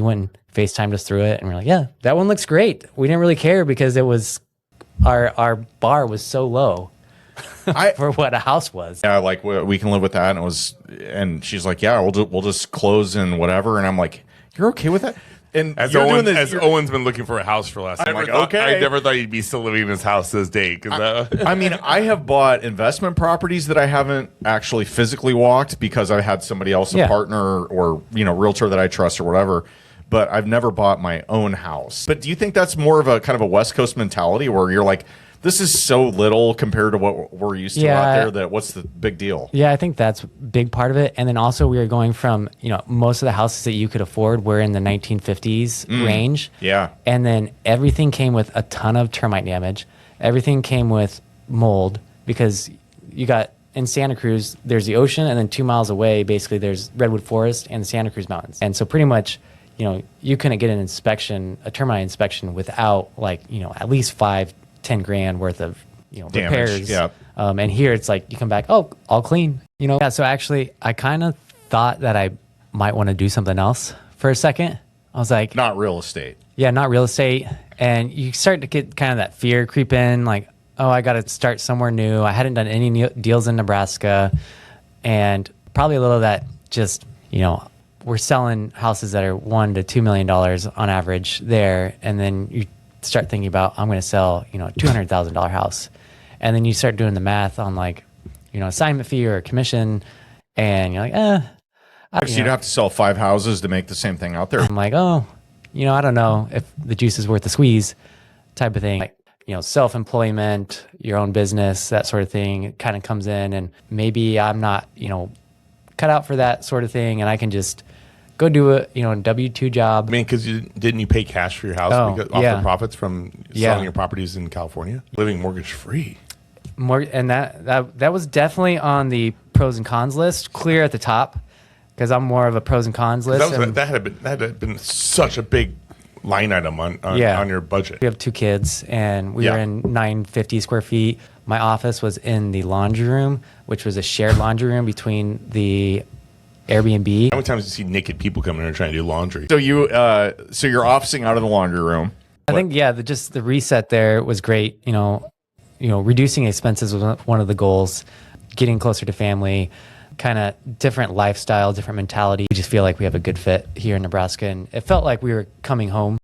went and FaceTimed us through it, and we're like, yeah, that one looks great. We didn't really care because it was our bar was so low for what a house was. Yeah, like we can live with that. And she's like, yeah, we'll just close and whatever. And I'm like, you're okay with that? And as Owen's been looking for a house for last, I never thought he'd be still living in his house this day. I mean, I have bought investment properties that I haven't actually physically walked because I had somebody else, a partner or realtor that I trust or whatever. But I've never bought my own house. But do you think that's more of a kind of a West Coast mentality where you're like, this is so little compared to what we're used to out there that what's the big deal? Yeah, I think that's a big part of it. And then also we are going from, most of the houses that you could afford were in the 1950s range. Yeah. And then everything came with a ton of termite damage. Everything came with mold because you got in Santa Cruz, there's the ocean, and then 2 miles away, basically there's Redwood Forest and the Santa Cruz Mountains. And so pretty much, you couldn't get a termite inspection without at least $5-10 grand worth of repairs. Yeah. And here it's like you come back, oh, all clean. Yeah. So actually, I kind of thought that I might want to do something else for a second. I was like, not real estate. Yeah, not real estate. And you start to get kind of that fear creep in, like, oh, I got to start somewhere new. I hadn't done any deals in Nebraska, and probably a little of that just we're selling houses that are $1 to $2 million on average there, and then you start thinking about I'm going to sell a $200,000 house, and then you start doing the math on assignment fee or a commission, and you're like, So you'd have to sell 5 houses to make the same thing out there. I'm like, I don't know if the juice is worth the squeeze, type of thing. Self-employment, your own business, that sort of thing, it kind of comes in, and maybe I'm not cut out for that sort of thing, and I can just go do a W-2 job. I mean, because didn't you pay cash for your house off the profits from selling your properties in California, living mortgage free? And that was definitely on the pros and cons list, clear at the top, because I'm more of a pros and cons list. That had been such a big line item on your budget. We have 2 kids, and we were in 950 square feet. My office was in the laundry room, which was a shared laundry room between the Airbnb. How many times do you see naked people coming in and trying to do laundry? So you're officing out of the laundry room. I think just the reset there was great. Reducing expenses was one of the goals. Getting closer to family, kind of different lifestyle, different mentality. We just feel like we have a good fit here in Nebraska, and it felt like we were coming home.